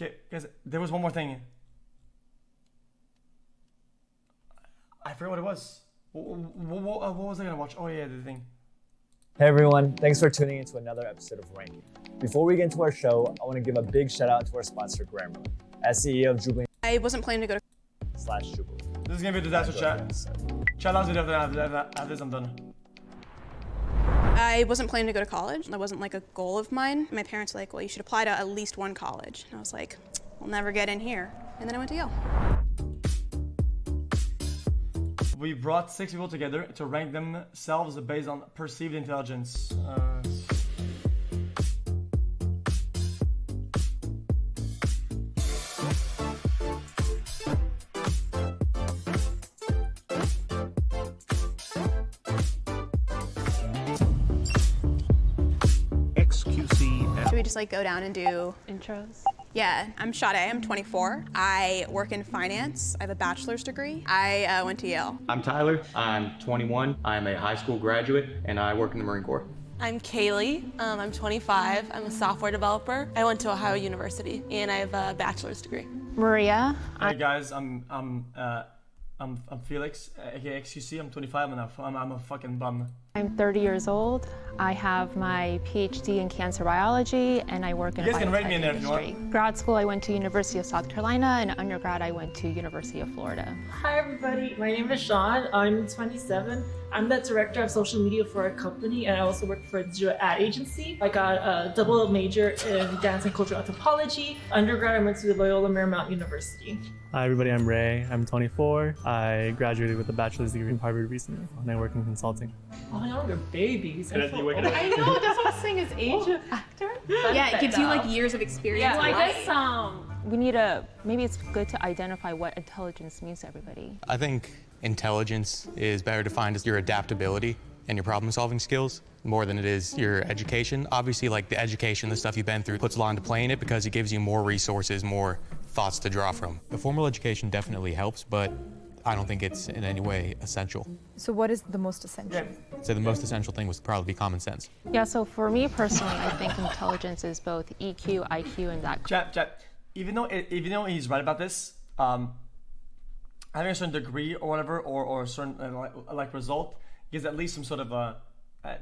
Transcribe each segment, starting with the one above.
Okay, guys, there was one more thing. I forgot what it was. What was I gonna watch? Oh yeah, the thing. Hey everyone, thanks for tuning into another episode of Ranking. Before we get into our show, I want to give a big shout out to our sponsor, Grammarly. As CEO of Jubilee I wasn't planning to go to /Jubilee. This is gonna be a disaster chat. Chat last video after this, I'm done. I wasn't planning to go to college. That wasn't like a goal of mine. My parents were like, well, you should apply to at least one college. And I was like, I'll never get in here. And then I went to Yale. We brought 6 people together to rank themselves based on perceived intelligence. xQcOW. Should we just like go down and do Intros. Yeah, I'm Sade. I'm 24. I work in finance. I have a bachelor's degree. I went to Yale. I'm Tyler. I'm 21. I'm a high school graduate, and I work in the Marine Corps. I'm Kaylee. I'm 25. I'm a software developer. I went to Ohio University, and I have a bachelor's degree. Maria. Hey guys, I'm Felix, aka xQc. I'm 25 and I'm a fucking bum. I'm 30 years old. I have my PhD in cancer biology, and I work in You the guys can rate me biotech in there if you industry. Grad school, I went to University of South Carolina, and undergrad, I went to University of Florida. Hi everybody, my name is Sean. I'm 27. I'm the director of social media for a company, and I also work for a digital ad agency. I got a double major in dance and cultural anthropology. Undergrad, I went to Loyola Marymount University. Hi everybody, I'm Ray. I'm 24. I graduated with a bachelor's degree from Harvard recently, and I work in consulting. Oh, y'all are babies. I know, that's what I was saying is age of actor. Yeah, it gives you like years of experience. Yeah, like this We need to, maybe it's good to identify what intelligence means to everybody. I think intelligence is better defined as your adaptability and your problem-solving skills more than it is your education. Obviously, like the education, the stuff you've been through puts a lot into play in it because it gives you more resources, more thoughts to draw from. The formal education definitely helps, but I don't think it's in any way essential. So what is the most essential? So the most essential thing would probably be common sense. Yeah, so for me personally, I think intelligence is both EQ, IQ, and that. Chat. Even though he's right about this, having a certain degree or whatever, or a certain like result gives at least some sort of a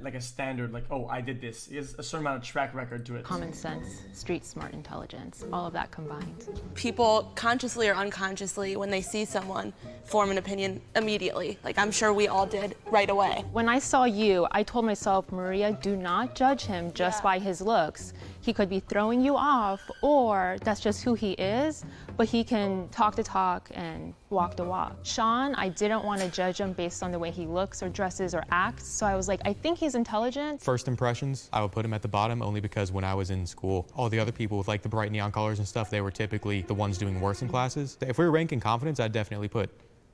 like a standard, like, oh, I did this. It has a certain amount of track record to it. Common sense, street smart intelligence, all of that combined. People, consciously or unconsciously, when they see someone, form an opinion immediately. Like I'm sure we all did right away. When I saw you, I told myself, Maria, do not judge him just by his looks. He could be throwing you off, or that's just who he is, but he can talk the talk and walk the walk. Sean, I didn't want to judge him based on the way he looks or dresses or acts, so I was like, I think he's intelligent. First impressions, I would put him at the bottom only because when I was in school, all the other people with like the bright neon colors and stuff, they were typically the ones doing worse in classes. If we were ranking confidence, I'd definitely put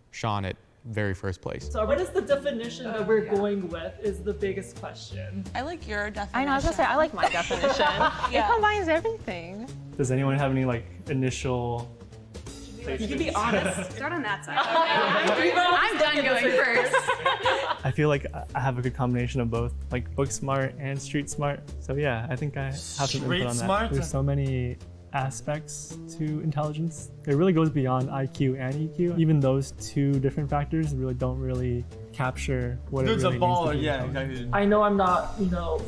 Sean at very first place. So what is the definition that we're going with is the biggest question. I like your definition. I know, I was gonna say, I like my definition. It combines everything. Does anyone have any like initial? You can be honest. Start on that side. I'm done going first. I feel like I have a good combination of both, like book smart and street smart. So yeah, I think I have some input on that. Smart? There's so many aspects to intelligence. It really goes beyond IQ and EQ. Even those two different factors really don't really capture what Dude's it really a baller, means to be yeah, intelligent. exactly. I know I'm not,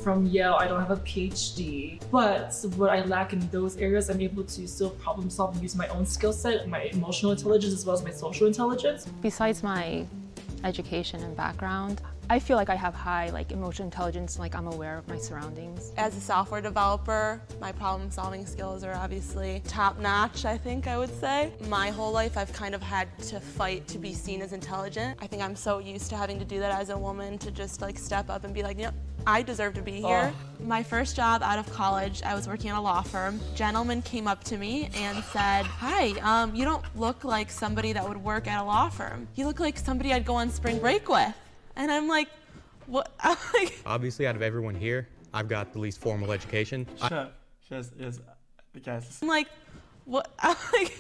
from Yale, I don't have a PhD, but what I lack in those areas, I'm able to still problem solve and use my own skill set, my emotional intelligence as well as my social intelligence. Besides my education and background, I feel like I have high emotional intelligence, like I'm aware of my surroundings. As a software developer, my problem-solving skills are obviously top-notch, I think I would say. My whole life, I've kind of had to fight to be seen as intelligent. I think I'm so used to having to do that as a woman to just step up and be like, I deserve to be here. My first job out of college, I was working at a law firm. A gentleman came up to me and said, hi, you don't look like somebody that would work at a law firm. You look like somebody I'd go on spring break with. And I'm like, what? Obviously, out of everyone here, I've got the least formal education. Yes, I'm like, what?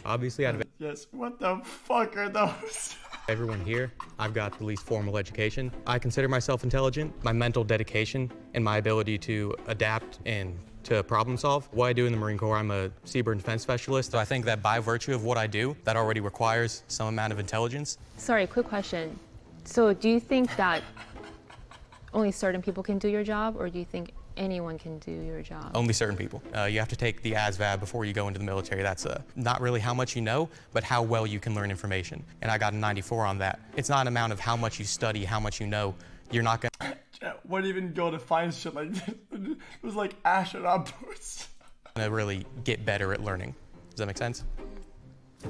Obviously, out of yes, what the fuck are those? Everyone here, I've got the least formal education. I consider myself intelligent. My mental dedication and my ability to adapt and to problem solve. What I do in the Marine Corps, I'm a seabird defense specialist. So I think that by virtue of what I do, that already requires some amount of intelligence. Sorry, quick question. So do you think that only certain people can do your job, or do you think anyone can do your job? Only certain people. You have to take the ASVAB before you go into the military. That's not really how much you know, but how well you can learn information. And I got a 94 on that. It's not an amount of how much you study, how much you know. You're not gonna Wouldn't even go to find shit like this. It was like astronaut boots. really get better at learning. Does that make sense?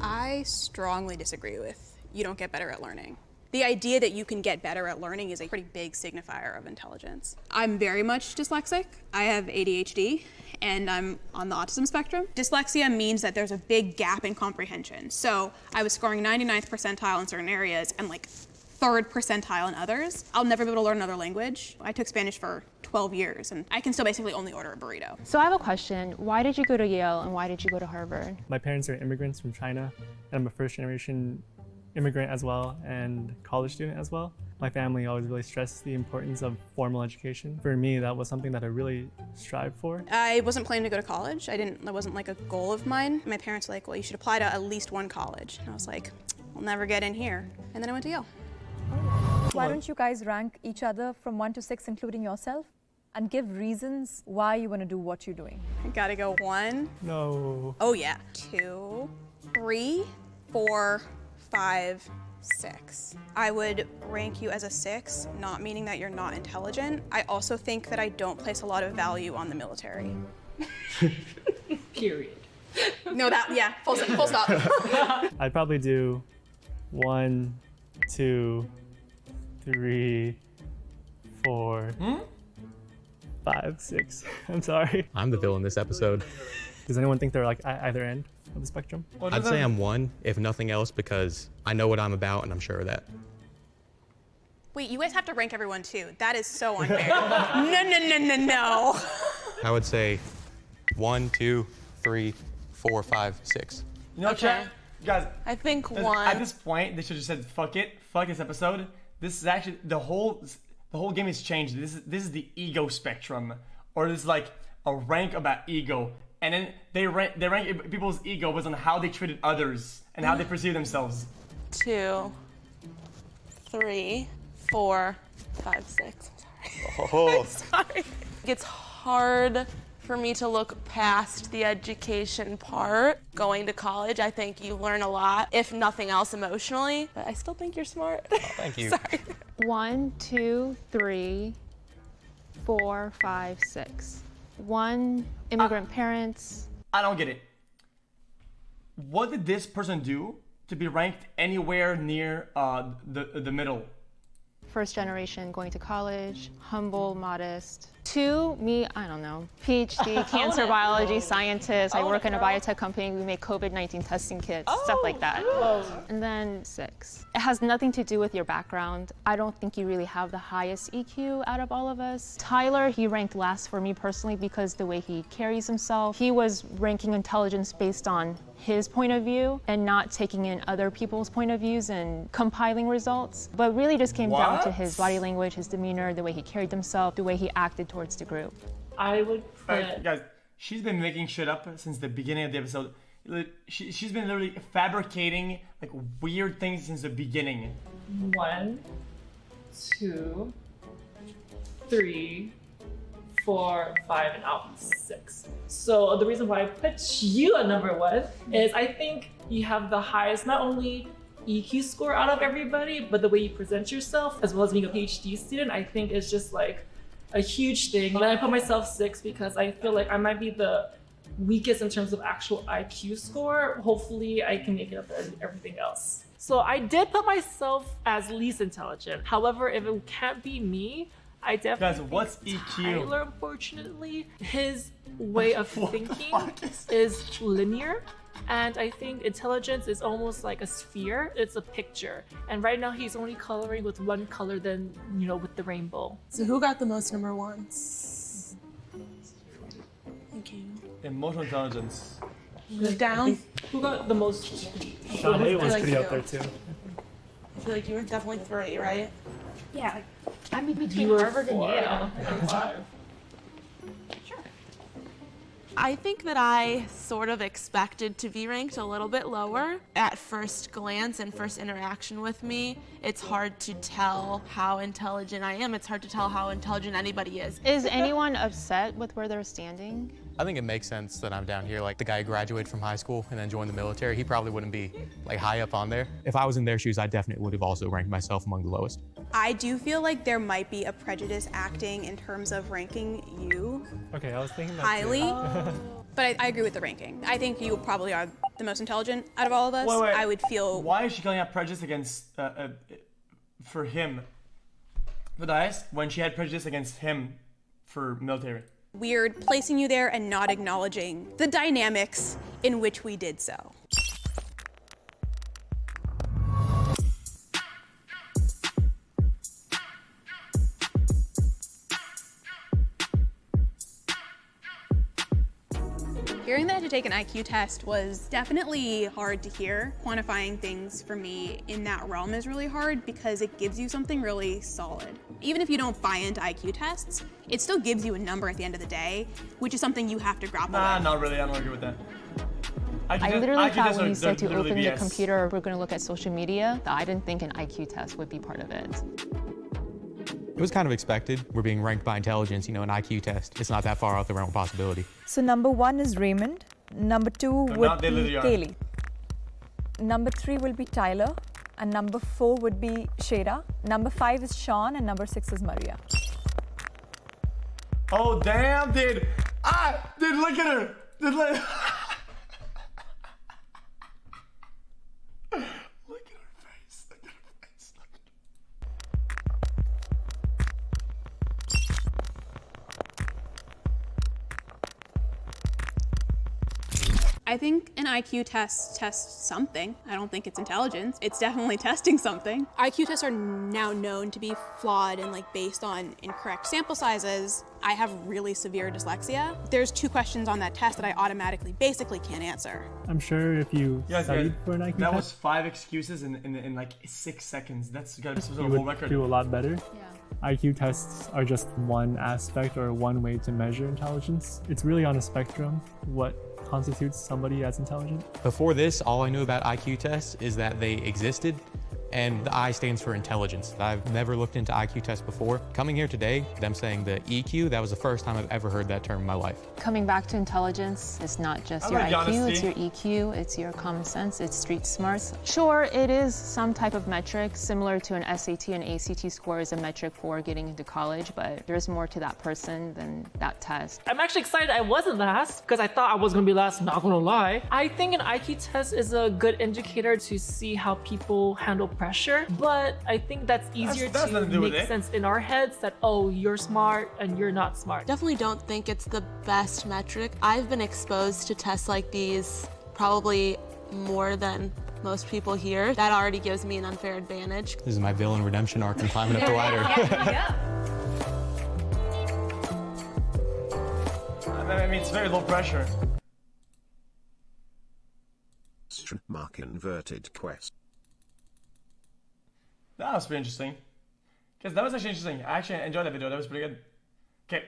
I strongly disagree with you don't get better at learning. The idea that you can get better at learning is a pretty big signifier of intelligence. I'm very much dyslexic. I have ADHD, and I'm on the autism spectrum. Dyslexia means that there's a big gap in comprehension. So I was scoring 99th percentile in certain areas and like 3rd percentile in others. I'll never be able to learn another language. I took Spanish for 12 years, and I can still basically only order a burrito. So I have a question. Why did you go to Yale, and why did you go to Harvard? My parents are immigrants from China, and I'm a first-generation immigrant as well, and college student as well. My family always really stressed the importance of formal education. For me, that was something that I really strived for. I wasn't planning to go to college. That wasn't like a goal of mine. My parents were like, well, you should apply to at least one college. And I was like, I'll never get in here. And then I went to Yale. Why don't you guys rank each other from 1 to 6, including yourself, and give reasons why you want to do what you're doing? I gotta go 1. No. Oh yeah. 2, 3, 4, 5, 6. I would rank you as a 6, not meaning that you're not intelligent. I also think that I don't place a lot of value on the military. Period. No, full stop. I'd probably do 1, 2, 3, 4, 5, 6. I'm sorry. I'm the villain this episode. Does anyone think they're like at either end of the spectrum? I'd say I'm 1, if nothing else, because I know what I'm about and I'm sure of that. Wait, you guys have to rank everyone too. That is so unfair. No. I would say 1, 2, 3, 4, 5, 6. You know what, chat? Guys, I think at 1. this point, they should have just said, fuck it, fuck this episode. This is actually, the whole game has changed. This is the ego spectrum. Or this is like a rank about ego. And then they rank people's ego based on how they treated others and how they perceive themselves. 2, 3, 4, 5, 6. Oh. I'm sorry. It's hard for me to look past the education part. Going to college, I think you learn a lot, if nothing else emotionally, but I still think you're smart. Oh, thank you. Sorry. 1, 2, 3, 4, 5, 6. 1, immigrant parents. I don't get it. What did this person do to be ranked anywhere near the middle? First generation, going to college, humble, modest. 2, me, I don't know, PhD, cancer biology scientist. I work in a biotech company. We make COVID-19 testing kits, stuff like that. And then 6. It has nothing to do with your background. I don't think you really have the highest EQ out of all of us. Tyler, he ranked last for me personally because the way he carries himself. He was ranking intelligence based on his point of view and not taking in other people's point of views and compiling results, but really just came down to his body language, his demeanor, the way he carried himself, the way he acted towards the group. I would put... Guys, she's been making shit up since the beginning of the episode. She's been literally fabricating like weird things since the beginning. 1, 2, 3, 4, 5, and out 6. So the reason why I put you at number 1 is I think you have the highest, not only EQ score out of everybody, but the way you present yourself, as well as being a PhD student, I think is just like a huge thing. And I put myself 6 because I feel like I might be the weakest in terms of actual IQ score. Hopefully I can make it up to everything else. So I did put myself as least intelligent. However, if it can't be me, I definitely Guys, what's EQ? Tyler, unfortunately, his way of thinking is linear. And I think intelligence is almost like a sphere. It's a picture. And right now he's only coloring with one color than, with the rainbow. So who got the most number 1s? Thank you. Emotional intelligence. Down. Who got the most? Sean A was pretty up there too. I feel like you were definitely 3, right? Yeah. I'm in between You were Harvard and 4. Yale. I think that I sort of expected to be ranked a little bit lower. At first glance and first interaction with me, it's hard to tell how intelligent I am. It's hard to tell how intelligent anybody is. Is anyone upset with where they're standing? I think it makes sense that I'm down here. Like the guy who graduated from high school and then joined the military, he probably wouldn't be like high up on there. If I was in their shoes, I definitely would have also ranked myself among the lowest. I do feel like there might be a prejudice acting in terms of ranking you Okay, I was thinking that highly. too. But I agree with the ranking. I think you probably are the most intelligent out of all of us. Wait. I would feel. Why is she calling out prejudice against for him? For Dias, when she had prejudice against him for military. Weird placing you there and not acknowledging the dynamics in which we did so. Hearing that I had to take an IQ test was definitely hard to hear. Quantifying things for me in that realm is really hard because it gives you something really solid. Even if you don't buy into IQ tests, it still gives you a number at the end of the day, which is something you have to grapple with. Not really. I don't agree with that. I literally thought when are you said to literally open the BS. computer, we're going to look at social media, that I didn't think an IQ test would be part of it. It was kind of expected. We're being ranked by intelligence, an IQ test. It's not that far out the realm of possibility. So number 1 is Raymond. Number 2 would not be they literally are. Kaylee. Number 3 will be Tyler. And number 4 would be Shayra. Number 5 is Sean. And number 6 is Maria. Oh damn, dude! Dude, look at her. Dude, look. Look at her face. Look at her face. I think an IQ test tests something. I don't think it's intelligence. It's definitely testing something. IQ tests are now known to be flawed and based on incorrect sample sizes. I have really severe dyslexia. There's 2 questions on that test that I automatically basically can't answer. I'm sure if you studied for an IQ that was test, 5 excuses in 6 seconds. That's gotta be some sort you of world would record. do a lot better. Yeah. IQ tests are just one aspect or one way to measure intelligence. It's really on a spectrum what constitutes somebody as intelligent. Before this, all I knew about IQ tests is that they existed, and the I stands for intelligence. I've never looked into IQ tests before. Coming here today, them saying the EQ, that was the first time I've ever heard that term in my life. Coming back to intelligence, it's not just I your like IQ, honesty. it's your EQ, it's your common sense, it's street smarts. Sure, it is some type of metric similar to an SAT and ACT score is a metric for getting into college, but there's more to that person than that test. I'm actually excited I wasn't last because I thought I was gonna be last, not gonna lie. I think an IQ test is a good indicator to see how people handle pressure, but I think that's easier That's nothing to do with make it. sense in our heads that, oh, you're smart and you're not smart. Definitely don't think it's the best metric. I've been exposed to tests like these probably more than most people here. That already gives me an unfair advantage. This is my villain redemption arc and climbing up the ladder. I mean, it's very low pressure. Mark inverted quest. That was pretty interesting. Because that was actually interesting. I actually enjoyed that video. That was pretty good. Okay.